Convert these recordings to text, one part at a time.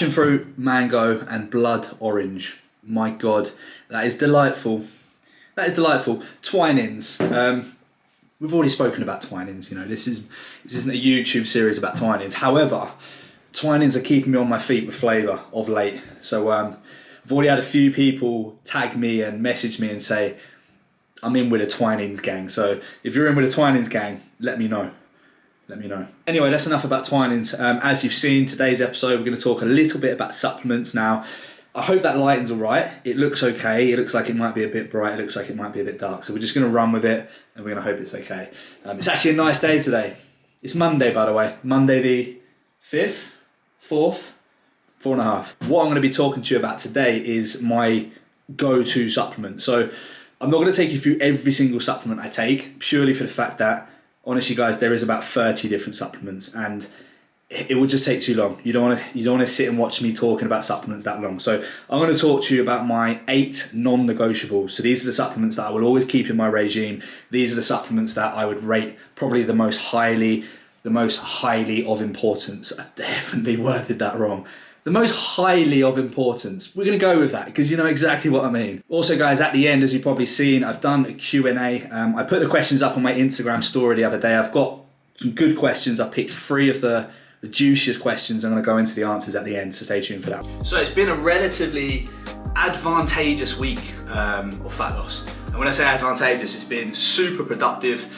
passion fruit, mango, and blood orange. My God, that is delightful. That is delightful. Twinings. We've already spoken about twinings. You know, this isn't a YouTube series about twinings. However, twinings are keeping me on my feet with flavour of late. So I've already had a few people tag me and message me and say, I'm in with a Twinings gang. So if you're in with a Twinings gang, let me know. Let me know. Anyway, that's enough about Twinings. As you've seen, today's episode, we're going to talk a little bit about supplements now. I hope that lighting's all right. It looks okay. It looks like it might be a bit bright. It looks like it might be a bit dark. So we're just going to run with it and we're going to hope it's okay. It's actually a nice day today. It's Monday, by the way. Monday the 5th, 4th, 4.5. What I'm going to be talking to you about today is my go-to supplement. So I'm not going to take you through every single supplement I take, purely for the fact that, honestly guys, there is about 30 different supplements and it would just take too long. You don't want to sit and watch me talking about supplements that long. So I'm going to talk to you about my 8 non-negotiables. So these are the supplements that I will always keep in my regime. These are the supplements that I would rate probably the most highly of importance. I've definitely worded that wrong. The most highly of importance. We're going to go with that because you know exactly what I mean. Also guys, at the end, as you've probably seen, I've done a Q&A. I put the questions up on my Instagram story the other day. I've got some good questions. I've picked 3 of the juiciest questions. I'm going to go into the answers at the end, so stay tuned for that. So it's been a relatively advantageous week of fat loss. And when I say advantageous, it's been super productive.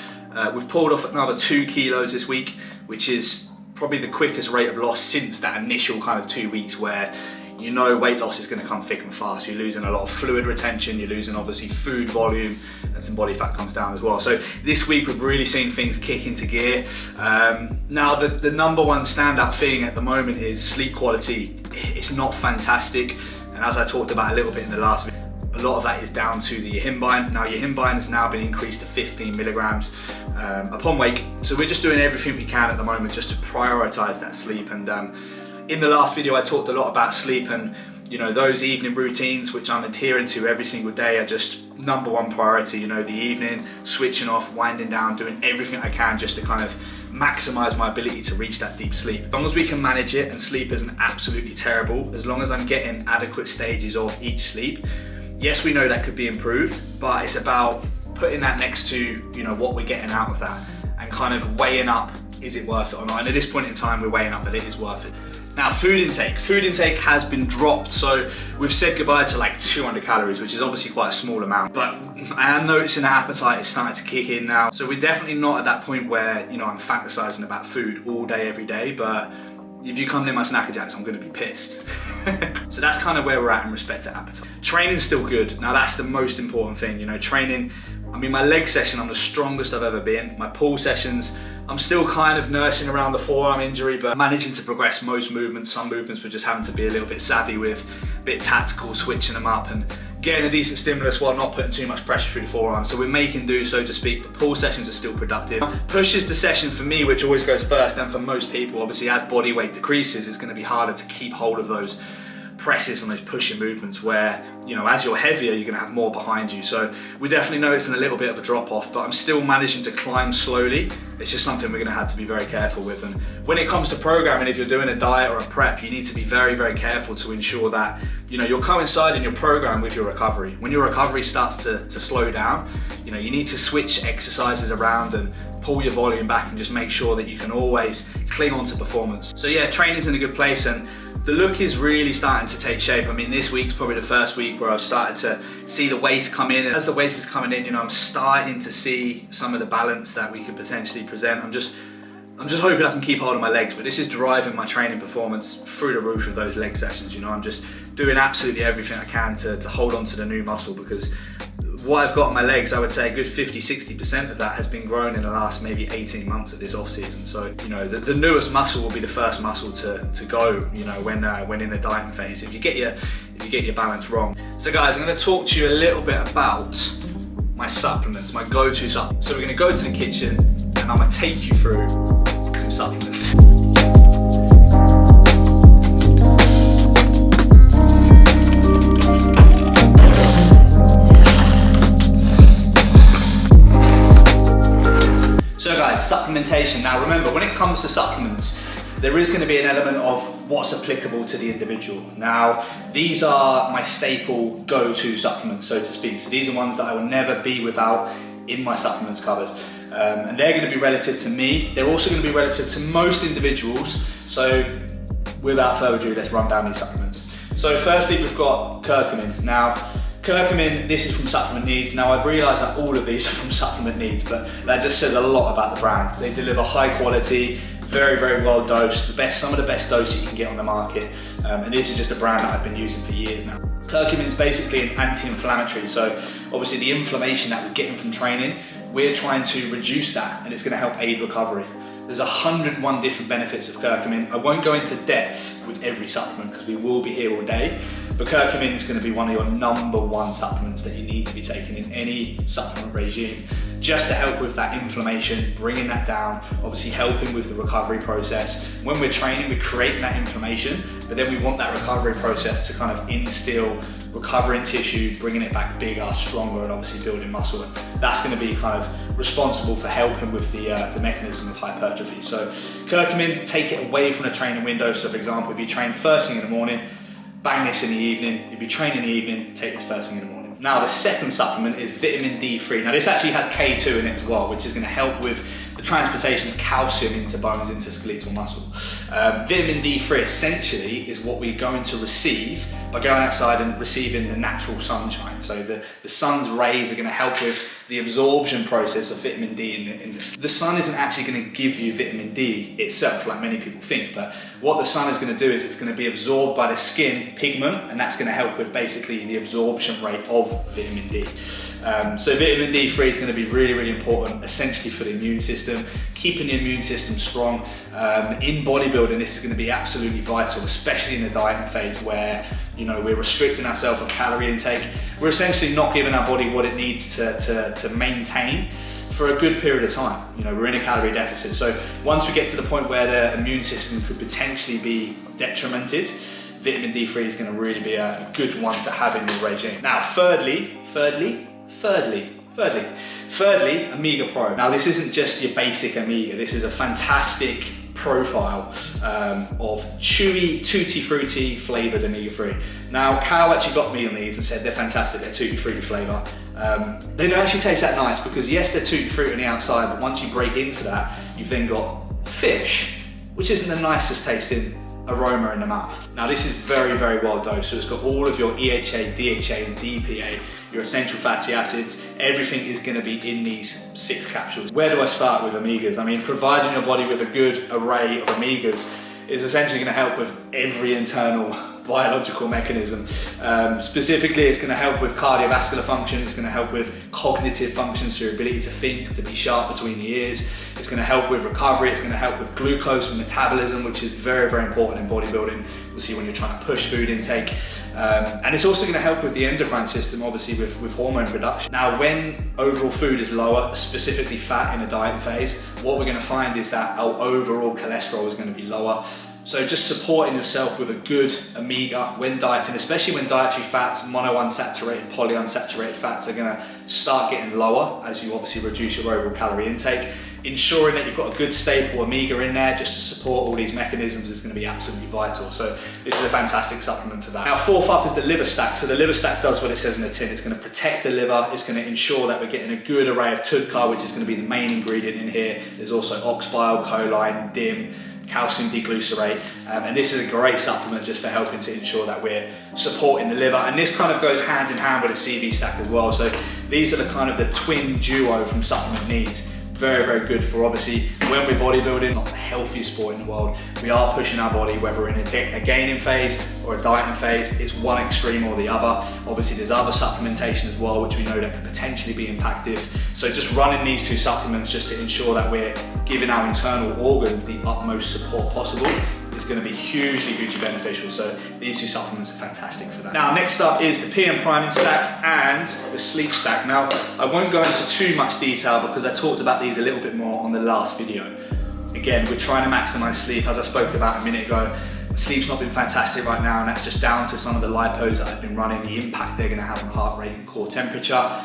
We've pulled off another 2 kilos this week, which is probably the quickest rate of loss since that initial kind of 2 weeks where you know weight loss is going to come thick and fast. You're losing a lot of fluid retention, you're losing obviously food volume, and some body fat comes down as well. So this week we've really seen things kick into gear. Now the number one standout thing at the moment is sleep quality. It's not fantastic, and as I talked about a little bit in the last video, a lot of that is down to the yohimbine. Now yohimbine has now been increased to 15 milligrams upon wake. So we're just doing everything we can at the moment just to prioritize that sleep. And in the last video I talked a lot about sleep, and you know those evening routines which I'm adhering to every single day are just number one priority. You know, the evening, switching off, winding down, doing everything I can just to kind of maximize my ability to reach that deep sleep. As long as we can manage it and sleep isn't absolutely terrible, as long as I'm getting adequate stages of each sleep, yes, we know that could be improved, but it's about putting that next to, you know, what we're getting out of that and kind of weighing up, is it worth it or not? And at this point in time, we're weighing up that it is worth it. Now, food intake. Food intake has been dropped, so we've said goodbye to like 200 calories, which is obviously quite a small amount, but I am noticing the appetite is starting to kick in now. So we're definitely not at that point where, you know, I'm fantasizing about food all day, every day, but if you come near my Snacker Jacks, I'm gonna be pissed. So that's kind of where we're at in respect to appetite. Training's still good. Now that's the most important thing, you know, training. I mean, my leg session, I'm the strongest I've ever been. My pull sessions, I'm still kind of nursing around the forearm injury, but managing to progress most movements. Some movements we're just having to be a little bit savvy with, a bit tactical, switching them up and getting a decent stimulus while not putting too much pressure through the forearm. So we're making do, so to speak, but pull sessions are still productive. Push is the session for me, which always goes first, and for most people, obviously as body weight decreases, it's gonna be harder to keep hold of those presses and those pushing movements where, you know, as you're heavier, you're gonna have more behind you. So we're definitely noticing a little bit of a drop off, but I'm still managing to climb slowly. It's just something we're gonna have to be very careful with. And when it comes to programming, if you're doing a diet or a prep, you need to be very, very careful to ensure that, you know, you're coinciding your program with your recovery. When your recovery starts to slow down, you know, you need to switch exercises around and pull your volume back and just make sure that you can always cling on to performance. So yeah, training's in a good place and the look is really starting to take shape. I mean, this week's probably the first week where I've started to see the waist come in. And as the waist is coming in, you know, I'm starting to see some of the balance that we could potentially present. I'm just hoping I can keep hold of my legs, but this is driving my training performance through the roof of those leg sessions. You know, I'm just doing absolutely everything I can to hold on to the new muscle, because what I've got on my legs, I would say a good 50-60% of that has been grown in the last maybe 18 months of this off season. So, you know, the newest muscle will be the first muscle to go, you know, when in the dieting phase, if you get your balance wrong. So guys, I'm gonna talk to you a little bit about my supplements, my go-to supplements. So we're gonna go to the kitchen and I'm gonna take you through some supplements. So guys, supplementation. Now remember, when it comes to supplements, there is going to be an element of what's applicable to the individual. Now, these are my staple go-to supplements, so to speak. So these are ones that I will never be without in my supplements cupboard. And they're going to be relative to me. They're also going to be relative to most individuals. So without further ado, let's run down these supplements. So firstly, we've got curcumin. Now, curcumin, this is from Supplement Needs. Now, I've realised that all of these are from Supplement Needs, but that just says a lot about the brand. They deliver high quality, very, very well dosed, some of the best dose you can get on the market. And this is just a brand that I've been using for years now. Curcumin is basically an anti-inflammatory, so obviously the inflammation that we're getting from training, we're trying to reduce that, and it's going to help aid recovery. There's 101 different benefits of curcumin. I won't go into depth with every supplement because we will be here all day, but curcumin is going to be one of your #1 supplements that you need to be taking in any supplement regime, just to help with that inflammation, bringing that down, obviously helping with the recovery process. When we're training, we're creating that inflammation, but then we want that recovery process to kind of instill recovering tissue, bringing it back bigger, stronger, and obviously building muscle. And that's going to be kind of responsible for helping with the mechanism of hypertrophy. So curcumin, take it away from the training window. So for example, if you train first thing in the morning, bang this in the evening. If you train in the evening, take this first thing in the morning. Now, the second supplement is vitamin D3. Now, this actually has K2 in it as well, which is going to help with the transportation of calcium into bones, into skeletal muscle. Vitamin D3 essentially is what we're going to receive by going outside and receiving the natural sunshine. So the sun's rays are going to help with the absorption process of vitamin D in the sun isn't actually going to give you vitamin D itself, like many people think, but what the sun is going to do is it's going to be absorbed by the skin pigment, and that's going to help with basically the absorption rate of vitamin D. So vitamin D3 is going to be really, really important, essentially for the immune system, keeping the immune system strong. In bodybuilding, this is going to be absolutely vital, especially in the dieting phase where, you know, we're restricting ourselves with calorie intake. We're essentially not giving our body what it needs to maintain for a good period of time. You know, we're in a calorie deficit. So once we get to the point where the immune system could potentially be detrimented, vitamin D3 is going to really be a good one to have in your regime. Now, thirdly, Omega Pro. Now, this isn't just your basic Omega. This is a fantastic profile of chewy, tutti frutti flavored Omega-3. Now, Cal actually got me on these and said they're fantastic, they're tutti frutti flavor. They don't actually taste that nice because yes, they're tutti frutti on the outside, but once you break into that, you've then got fish, which isn't the nicest tasting aroma in the mouth. Now, this is very, very well dosed, so it's got all of your EHA, DHA, and DPA, your essential fatty acids. Everything is going to be in these 6 capsules. Where do I start with omegas? I mean, providing your body with a good array of omegas is essentially going to help with every internal biological mechanism. Specifically, it's going to help with cardiovascular function, it's going to help with cognitive functions, so your ability to think, to be sharp between the ears. It's going to help with recovery, it's going to help with glucose metabolism, which is very, very important in bodybuilding. We'll see when you're trying to push food intake. And it's also going to help with the endocrine system, obviously with hormone production. Now, when overall food is lower, specifically fat in a dieting phase, what we're going to find is that our overall cholesterol is going to be lower. So just supporting yourself with a good omega when dieting, especially when dietary fats, monounsaturated, polyunsaturated fats are going to start getting lower as you obviously reduce your overall calorie intake. Ensuring that you've got a good staple omega in there just to support all these mechanisms is going to be absolutely vital. So this is a fantastic supplement for that. Now, fourth up is the liver stack. So the liver stack does what it says in the tin. It's going to protect the liver. It's going to ensure that we're getting a good array of TCB, which is going to be the main ingredient in here. There's also ox bile, choline, DIM, calcium D-glucerate, and this is a great supplement just for helping to ensure that we're supporting the liver. And this kind of goes hand in hand with a CV stack as well. So these are the kind of the twin duo from Supplement Needs. Very, very good for obviously when we're bodybuilding, not the healthiest sport in the world. We are pushing our body, whether we're in a gaining phase or a dieting phase. It's one extreme or the other. Obviously, there's other supplementation as well, which we know that could potentially be impactive. So just running these 2 supplements just to ensure that we're giving our internal organs the utmost support possible is going to be hugely, hugely beneficial. So these 2 supplements are fantastic for that. Now, next up is the PM priming stack and the sleep stack. Now, I won't go into too much detail because I talked about these a little bit more on the last video. Again, we're trying to maximize sleep. As I spoke about a minute ago, sleep's not been fantastic right now, and that's just down to some of the lipos that I've been running, the impact they're going to have on heart rate and core temperature.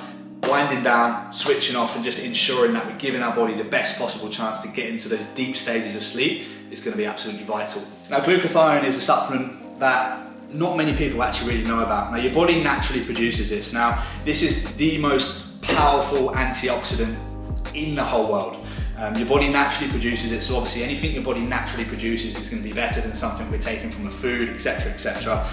winding down, switching off, and just ensuring that we're giving our body the best possible chance to get into those deep stages of sleep is going to be absolutely vital. Now, glutathione is a supplement that not many people actually really know about. Now, your body naturally produces this. Now, this is the most powerful antioxidant in the whole world. Your body naturally produces it, so obviously anything your body naturally produces is going to be better than something we're taking from a food, etc, etc.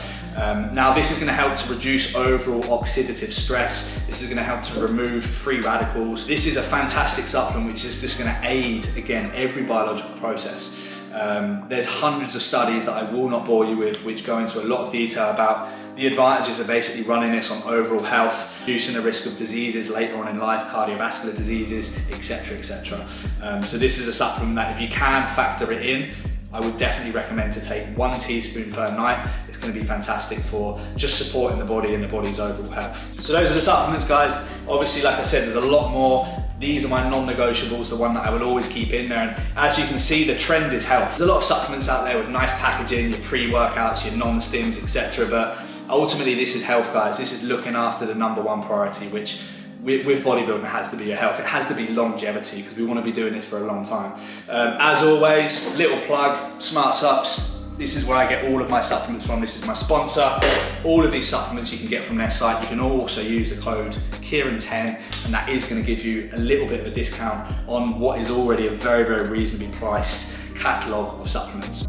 Now, this is going to help to reduce overall oxidative stress. This is going to help to remove free radicals. This is a fantastic supplement which is just going to aid, again, every biological process. There's hundreds of studies that I will not bore you with which go into a lot of detail about the advantages of basically running this on overall health, reducing the risk of diseases later on in life, cardiovascular diseases, etc, etc. So this is a supplement that if you can factor it in, I would definitely recommend to take 1 teaspoon per night. It's going to be fantastic for just supporting the body and the body's overall health. So those are the supplements, guys. Obviously, like I said, there's a lot more. These are my non-negotiables, the one that I will always keep in there. And as you can see, the trend is health. There's a lot of supplements out there with nice packaging, your pre-workouts, your non-stims, etc. But ultimately, this is health, guys. This is looking after the #1 priority, which with bodybuilding has to be your health. It has to be longevity, because we want to be doing this for a long time. As always, little plug, Smart Sups. This is where I get all of my supplements from. This is my sponsor. All of these supplements you can get from their site. You can also use the code Kieran10, and that is going to give you a little bit of a discount on what is already a very, very reasonably priced catalogue of supplements.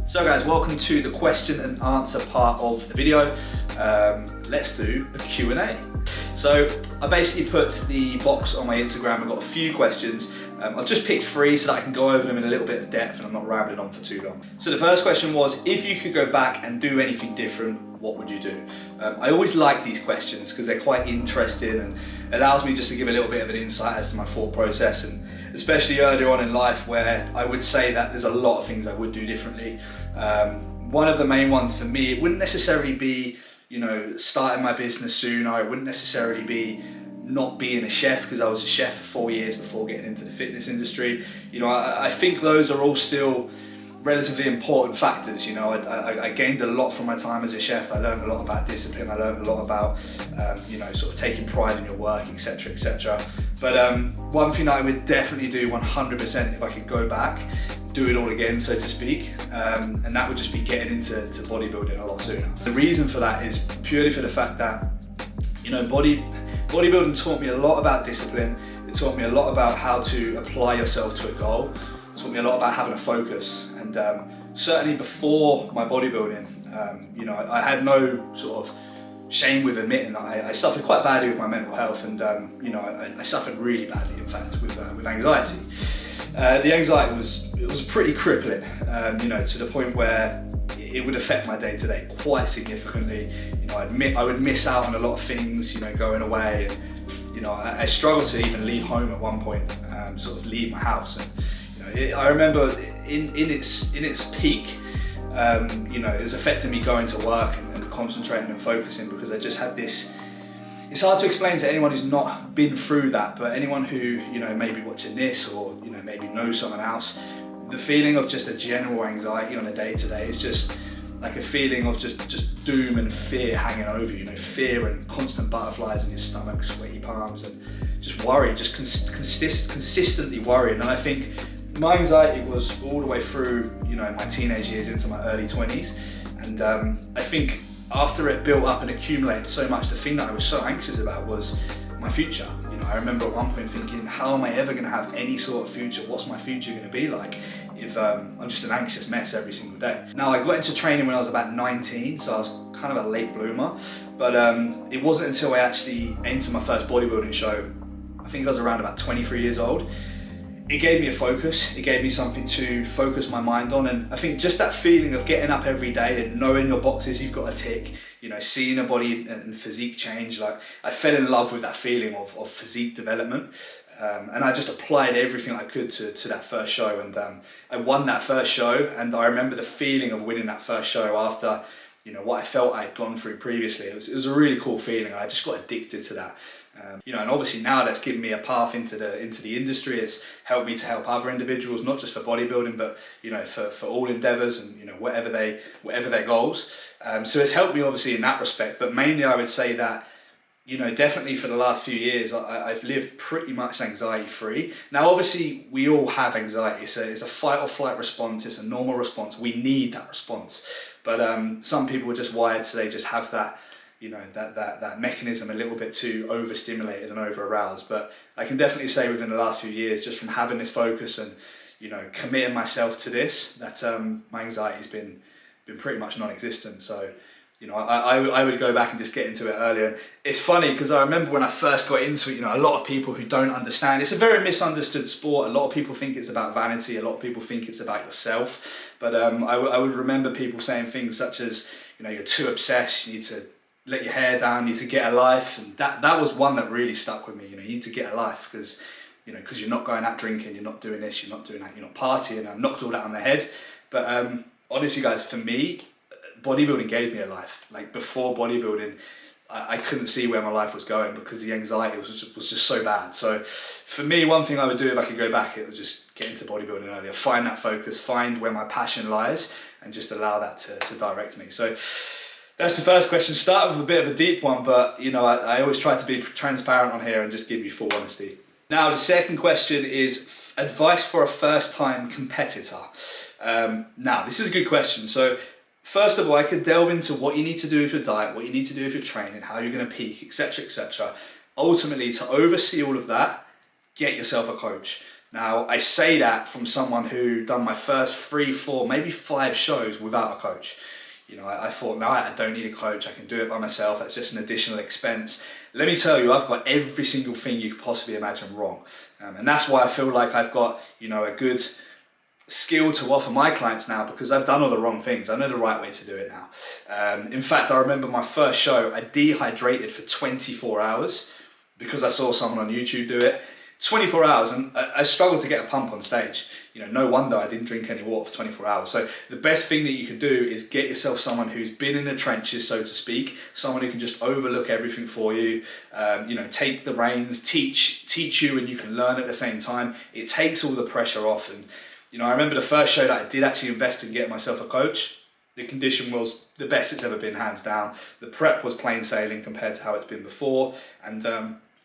So guys, welcome to the question and answer part of the video. Let's do a Q&A. So I basically put the box on my Instagram. I've got a few questions. I've just picked 3 so that I can go over them in a little bit of depth and I'm not rambling on for too long. So the first question was, if you could go back and do anything different, what would you do? I always like these questions because they're quite interesting and allows me just to give a little bit of an insight as to my thought process, and especially earlier on in life where I would say that there's a lot of things I would do differently. One of the main ones for me, it wouldn't necessarily be, you know, starting my business sooner. It wouldn't necessarily be not being a chef, because I was a chef for 4 years before getting into the fitness industry. You know, I think those are all still relatively important factors. You know, I gained a lot from my time as a chef. I learned a lot about discipline. I learned a lot about, you know, sort of taking pride in your work, etc, etc. But one thing that I would definitely do 100% if I could go back, do it all again, so to speak, and that would just be getting into bodybuilding a lot sooner. The reason for that is purely for the fact that, you know, bodybuilding taught me a lot about discipline. It taught me a lot about how to apply yourself to a goal. It taught me a lot about having a focus. And certainly before my bodybuilding, you know, I had no sort of shame with admitting that I suffered quite badly with my mental health, and you know, I suffered really badly, in fact, with anxiety. The anxiety was pretty crippling, you know, to the point where it would affect my day-to-day quite significantly. You know, I would miss out on a lot of things, you know, going away, and you know, I struggled to even leave home at one point, sort of leave my house. And you know, I remember in its peak, you know, it was affecting me going to work and concentrating and focusing, because I just had this. It's hard to explain to anyone who's not been through that, but anyone who, you know, maybe watching this, or you know, maybe knows someone else, the feeling of just a general anxiety on a day-to-day is just like a feeling of just doom and fear hanging over you. You know, fear and constant butterflies in your stomach, sweaty palms, and just worry, just consistently worrying. And I think my anxiety was all the way through, you know, my teenage years into my early 20s, and I think after it built up and accumulated so much, the thing that I was so anxious about was my future. You know, I remember at one point thinking, how am I ever going to have any sort of future? What's my future going to be like if I'm just an anxious mess every single day? Now, I got into training when I was about 19, so I was kind of a late bloomer, but it wasn't until I actually entered my first bodybuilding show, I think I was around about 23 years old. It gave me a focus, it gave me something to focus my mind on, and I think just that feeling of getting up every day and knowing your boxes you've got to tick, you know, seeing a body and physique change, like I fell in love with that feeling of physique development, and I just applied everything I could to that first show, and I won that first show, and I remember the feeling of winning that first show after, you know, what I felt I'd gone through previously. It was a really cool feeling, and I just got addicted to that. You know, and obviously now that's given me a path into the industry. It's helped me to help other individuals, not just for bodybuilding, but you know, for all endeavors, and you know, whatever their goals. So it's helped me obviously in that respect. But mainly, I would say that you know, definitely for the last few years, I've lived pretty much anxiety free. Now, obviously, we all have anxiety. It's a fight or flight response. It's a normal response. We need that response. But some people are just wired so they just have that, you know, that mechanism a little bit too overstimulated and over aroused. But I can definitely say within the last few years, just from having this focus and, you know, committing myself to this, that my anxiety's been pretty much non-existent. So, you know, I would go back and just get into it earlier. It's funny because I remember when I first got into it, you know, a lot of people who don't understand, it's a very misunderstood sport. A lot of people think it's about vanity. A lot of people think it's about yourself. But I would remember people saying things such as, you know, you're too obsessed, you need to let your hair down, you need to get a life. And that was one that really stuck with me. You know, you need to get a life because, you know, because you're not going out drinking, you're not doing this, you're not doing that, you're not partying. I knocked all that on the head. But honestly, guys, for me, bodybuilding gave me a life. Like before bodybuilding, I couldn't see where my life was going because the anxiety was just so bad. So for me, one thing I would do if I could go back, it would just get into bodybuilding earlier, find that focus, find where my passion lies, and just allow that to direct me. So that's the first question. Start with a bit of a deep one, but you know, I always try to be transparent on here and just give you full honesty. Now, the second question is advice for a first-time competitor. Now, this is a good question. So first of all, I could delve into what you need to do with your diet, what you need to do with your training, how you're going to peak, etc., etc. Ultimately, to oversee all of that, get yourself a coach. Now, I say that from someone who done my first 3, 4, maybe 5 shows without a coach. You know, I thought, no, I don't need a coach. I can do it by myself. That's just an additional expense. Let me tell you, I've got every single thing you could possibly imagine wrong. And that's why I feel like I've got, you know, a good skill to offer my clients now because I've done all the wrong things. I know the right way to do it now. In fact, I remember my first show, I dehydrated for 24 hours because I saw someone on YouTube do it. 24 hours, and I struggled to get a pump on stage. You know, no wonder I didn't drink any water for 24 hours. So the best thing that you can do is get yourself someone who's been in the trenches, so to speak, someone who can just overlook everything for you, you know, take the reins, teach you, and you can learn at the same time. It takes all the pressure off. And you know, I remember the first show that I did actually invest in getting myself a coach. The condition was the best it's ever been, hands down. The prep was plain sailing compared to how it's been before. And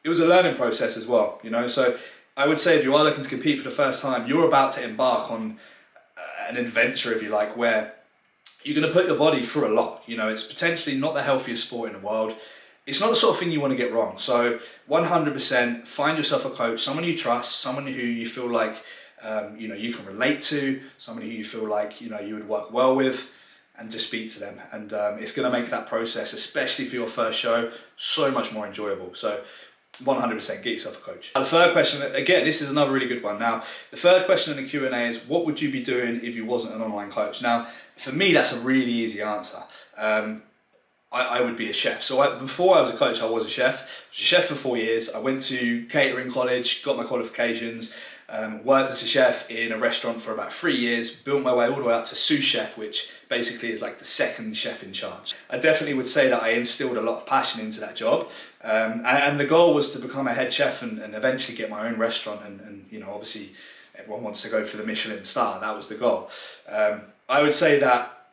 it was a learning process as well, you know. So I would say if you are looking to compete for the first time, you're about to embark on an adventure, if you like, where you're going to put your body through a lot. You know, it's potentially not the healthiest sport in the world. It's not the sort of thing you want to get wrong. So 100% find yourself a coach, someone you trust, someone who you feel like you know, you can relate to, somebody who you feel like, you know, you would work well with, and just speak to them. And it's going to make that process, especially for your first show, so much more enjoyable. So 100% get yourself a coach. Now, the third question, again, this is another really good one. Now, the third question in the Q&A is, what would you be doing if you wasn't an online coach? Now, for me, that's a really easy answer. I would be a chef. So before I was a coach, I was a chef. I was a chef for 4 years. I went to catering college, got my qualifications, worked as a chef in a restaurant for about 3 years, built my way all the way up to sous chef, which basically is like the second chef in charge. I definitely would say that I instilled a lot of passion into that job. And the goal was to become a head chef and eventually get my own restaurant. And you know, obviously everyone wants to go for the Michelin star. That was the goal. I would say that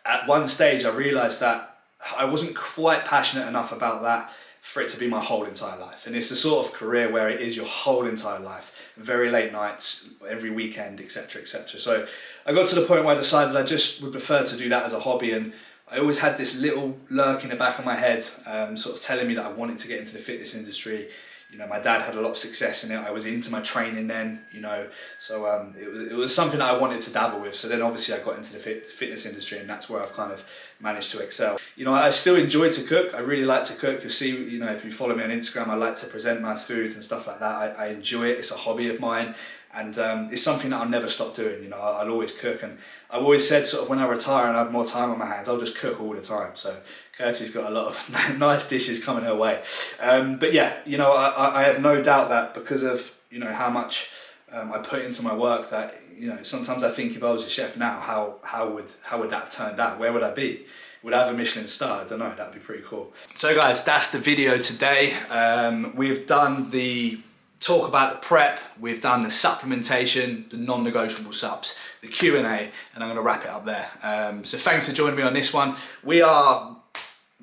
at one stage I realized that I wasn't quite passionate enough about that for it to be my whole entire life. And it's the sort of career where it is your whole entire life. Very late nights, every weekend, etc., etc. So I got to the point where I decided I just would prefer to do that as a hobby, and I always had this little lurk in the back of my head sort of telling me that I wanted to get into the fitness industry. You know, my dad had a lot of success in it. I was into my training then, you know, so it was something that I wanted to dabble with. So then obviously I got into the fitness industry, and that's where I've kind of managed to excel. You know, I still enjoy to cook. I really like to cook. You'll see, you know, if you follow me on Instagram, I like to present nice foods and stuff like that. I enjoy it. It's a hobby of mine. And it's something that I'll never stop doing. You know, I'll always cook, and I've always said sort of when I retire and I have more time on my hands, I'll just cook all the time. So Kirsty's got a lot of nice dishes coming her way. But yeah, you know, I have no doubt that because of, you know, how much I put into my work, that, you know, sometimes I think if I was a chef now, how would that have turned out? Where would I be? Would I have a Michelin star? I don't know, that'd be pretty cool. So guys, that's the video today. We've done the talk about the prep, we've done the supplementation, the non-negotiable subs, the Q&A, and I'm going to wrap it up there. So thanks for joining me on this one. We are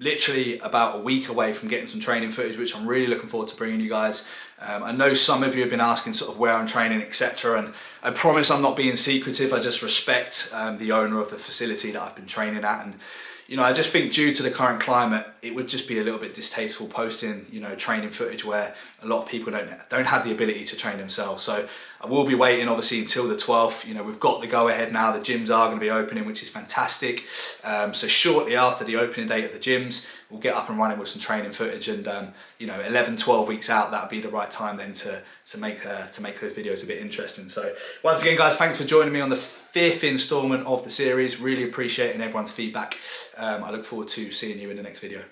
literally about a week away from getting some training footage, which I'm really looking forward to bringing you guys. I know some of you have been asking sort of where I'm training, etc. And I promise I'm not being secretive. I just respect the owner of the facility that I've been training at. And you know, I just think due to the current climate, it would just be a little bit distasteful posting, you know, training footage where a lot of people don't have the ability to train themselves. So I will be waiting obviously until the 12th. You know, we've got the go ahead now. The gyms are going to be opening, which is fantastic. So shortly after the opening date of the gyms, we'll get up and running with some training footage. And you know, 11, 12 weeks out, that'll be the right time then to make those videos a bit interesting. So once again, guys, thanks for joining me on the 5th installment of the series. Really appreciating everyone's feedback. I look forward to seeing you in the next video.